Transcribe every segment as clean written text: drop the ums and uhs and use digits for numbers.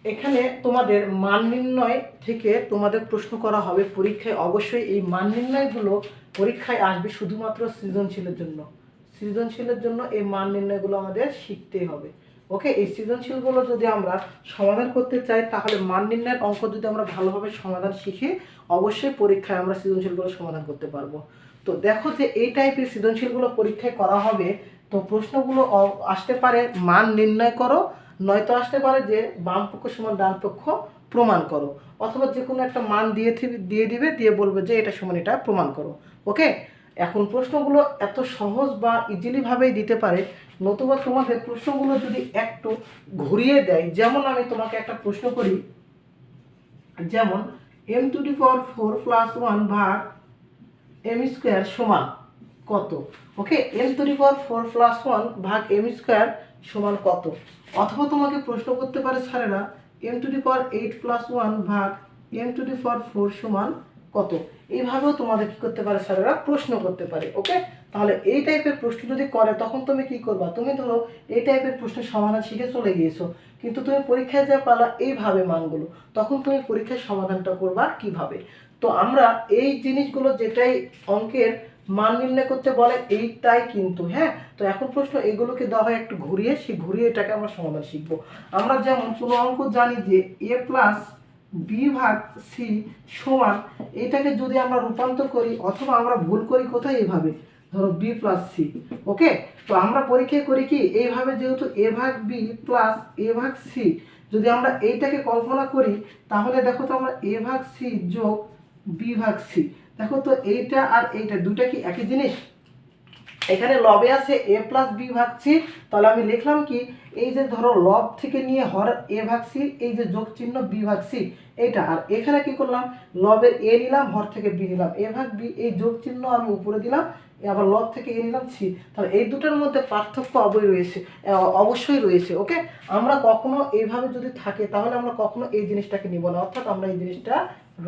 এখানে তোমাদের মান নির্ণয় থেকে তোমাদের প্রশ্ন করা হবে পরীক্ষায়। অবশ্যই এই মান নির্ণয়গুলো পরীক্ষায় আসবে শুধুমাত্র সৃজনশীলের জন্য। সৃজনশীলের জন্য এই মান নির্ণয়গুলো আমাদের শিখতেই হবে। ওকে, এই সৃজনশীলগুলো যদি আমরা সমাধান করতে চাই তাহলে মান নির্ণয়ের অঙ্ক যদি আমরা ভালোভাবে সমাধান শিখি অবশ্যই পরীক্ষায় আমরা সৃজনশীলগুলো সমাধান করতে পারবো। তো দেখো যে এই টাইপের সৃজনশীলগুলো পরীক্ষায় করা হবে, তো প্রশ্নগুলো আসতে পারে মান নির্ণয় করো, নয়তো আসতে পারে যে বাম পক্ষ সমান ডান পক্ষ প্রমাণ করো, অথবা যে কোনো একটা মান দিয়ে দিবে, দিয়ে বলবে যে এটা সমান এটা প্রমাণ করো। ওকে, এখন প্রশ্নগুলো এত সহজ বা ইজিলি ভাবেই দিতে পারে, নতুবা তোমাদের প্রশ্নগুলো যদি একটু ঘুরিয়ে দেয়। যেমন আমি তোমাকে একটা প্রশ্ন করি, যেমন m⁴ + 1 ভাগ m² সমান কত? ওকে, m⁴ + 1 ভাগ m² সমান কত? অথবা তোমাকে প্রশ্ন করতে পারে স্যারেরা m⁸ + 1 ভাগ m⁴ সমান কত? এইভাবেও তোমাদের কি করতে পারে স্যারেরা প্রশ্ন করতে পারে। ওকে, তাহলে এই টাইপের প্রশ্ন যদি করে তখন তুমি কি করবা? তুমি ধরো এই টাইপের প্রশ্নের সমাধান শিখে চলে গিয়েছো, কিন্তু তুমি পরীক্ষায় যা পালা এইভাবে মানগুলো, তখন তুমি পরীক্ষার সমাধানটা করবা কিভাবে? তো আমরা এই জিনিসগুলো যেটাই অঙ্কের মান নির্ণয় করতে বলে এইটাই কিন্তু, হ্যাঁ। তো এখন প্রশ্ন এগুলোকে দেওয়া হয় একটু ঘুরিয়ে, সেই ঘুরিয়ে এটাকে আমরা সমাধান শিখবো। আমরা যেমন কোনো অঙ্ক জানি যে a + b ভাগ c সমান, এটাকে যদি আমরা রূপান্তর করি অথবা আমরা ভুল করি কোথায়, এইভাবে ধরো b + c। ওকে, তো আমরা পরীক্ষায় করি কি এইভাবে, যেহেতু a ভাগ b + a ভাগ c, যদি আমরা এইটাকে কল্পনা করি তাহলে দেখো তো আমরা a ভাগ c যোগ b ভাগ c, দেখো তো এইটা আর এইটা দুটো কি একই জিনিস? এখানে লবে আছে a + b ভাগ c, তাহলে আমি লিখলাম কি, এই যে ধরো লব থেকে নিয়ে হর a ভাগ c, এই যে যোগ চিহ্ন b ভাগ c এইটা, আর এখানে কি করলাম, লবের a নিলাম, হর থেকে b নিলাম, a ভাগ b, এই যোগ চিহ্ন আমি উপরে দিলাম, আবার লব থেকে a নিলাম c। তাহলে এই দুটোর মধ্যে পার্থক্য অবশ্যই রয়েছে। ওকে, আমরা কখনো এইভাবে যদি থাকে তাহলে আমরা কখনো এই জিনিসটাকে নিব না, অর্থাৎ আমরা এই জিনিসটা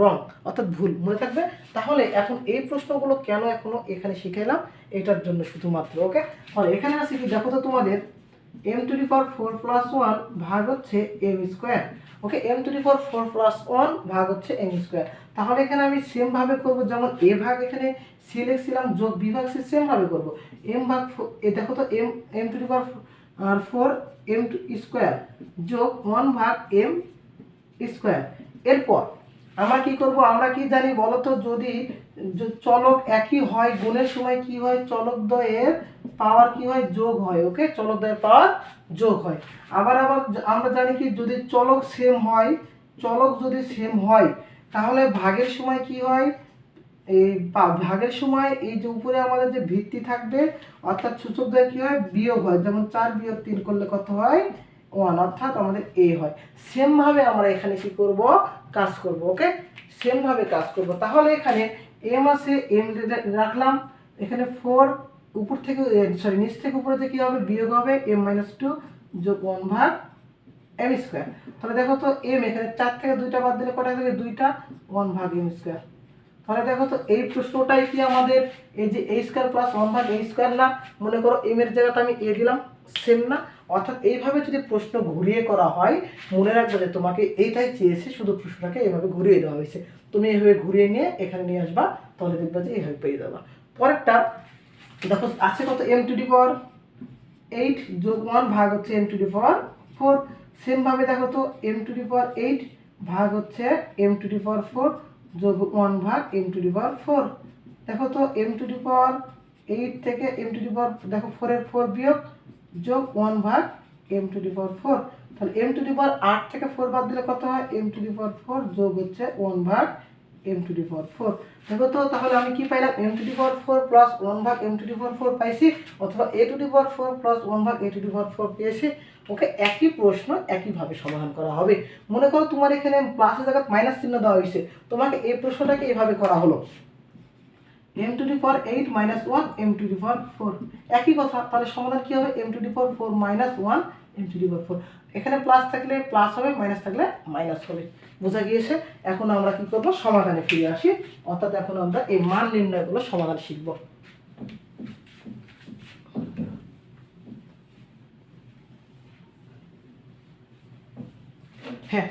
রং অর্থাৎ ভুল মনে থাকবে। তাহলে এখন এই প্রশ্নগুলো কেন এখনো এখানে শিখাইলাম, এটার জন্য শুধুমাত্র। ওকে, আর এখানে আছে কি, দেখো তো তোমাদের m⁴ + 1 ভাগ হচ্ছে m²। ওকে, m⁴ + 1 ভাগ হচ্ছে m²। তাহলে এখানে আমি সেম ভাবে করব, যেমন a ভাগ এখানে c লিখছিলাম যোগ b ভাগ c, সেম ভাবে করব m ভাগ দেখো তো m⁴ m² যোগ 1 ভাগ m²। এরপর আমরা কি করব, আমরা কি জানি বলো তো, যদি চলক একই হয় গুণের সময় কি হয়, চলক দ্বয়ের পাওয়ার কি হয়, যোগ হয়। ওকে, চলক দ্বয়ের পাওয়ার যোগ হয়। আবার আমরা জানি কি, যদি চলক সেম হয়, চলক যদি সেম হয় তাহলে ভাগের সময় কি হয়, এই ভাগের সময় এই যে উপরে আমাদের যে ভিত্তি থাকবে অর্থাৎ সূচক দ্বয় কি হয়, বিয়োগ হয়। যেমন 4 - 3 করলে কত হয়, 1, অর্থাৎ আমাদের a হয়। সেম ভাবে আমরা এখানে কি করব, কাজ করব। ওকে, সেম ভাবে কাজ করব। তাহলে এখানে m আছে, m রাখলাম, এখানে 4 উপর থেকে নিচ থেকে উপরে যে কি হবে, বিয়োগ হবে m-2 যোগ 1 ভাগ m²। তাহলে দেখো তো m এখানে 4 থেকে 2টা বাদ দিলে কটা থাকে, 2টা, 1 ভাগ m²। তাহলে দেখো তো এই প্রশ্নটাই কি আমাদের এই যে a² + 1 ভাগ a² না? মনে করো m এর জায়গাতে আমি a দিলাম, সেম না? অর্থাৎ এইভাবে যদি প্রশ্ন ঘুরিয়ে করা হয়, মনে রাখবে যে তোমাকে এইটাই চেয়েছে, শুধু প্রশ্নটাকে এইভাবে ঘুরিয়ে দেওয়া হয়েছে। তুমি এইভাবে ঘুরিয়ে নিয়ে এখানে নিয়ে আসবা, তাহলে দেখবা যে এইভাবে পেয়ে যাবা। পরেরটা দেখো আছে কত, m⁸ যোগ 1 ভাগ হচ্ছে m⁴। সেম ভাবে দেখো তো m⁸ ভাগ হচ্ছে m⁴ যোগ 1 ভাগ m⁴। দেখো তো m⁸ থেকে দেখো 4 এর 4 বিয়োগ যোগ 1 ভাগ m⁴। তাহলে m⁸ থেকে 4 বাদ দিলে কত হয়, m⁴ যোগ হচ্ছে 1 ভাগ m⁴। দেখো তো তাহলে আমি কি পাইলাম, m⁴ + 1 ভাগ m⁴ পাইছি, অথবা a⁴ + 1 ভাগ a⁴ পেয়েছি। ওকে, একই প্রশ্ন একইভাবে সমাধান করা হবে। মনে করো তোমার এখানে প্লাসের জায়গায় মাইনাস চিহ্ন দেওয়া হয়েছে, তোমাকে এই প্রশ্নটাকে এইভাবে করা হলো m⁴ - 1 m⁴। একই কথা, তাহলে সমাধান কি হবে, m⁴ - 1 m⁴। এখানে প্লাস থাকলে প্লাস হবে, মাইনাস থাকলে মাইনাস হবে। বোঝা গিয়েছে? এখন আমরা কি করব, সমাধানে ফিরে আসি, অর্থাৎ এখন আমরা এই মান নির্ণয়গুলো সমাধান শিখব। হ্যাঁ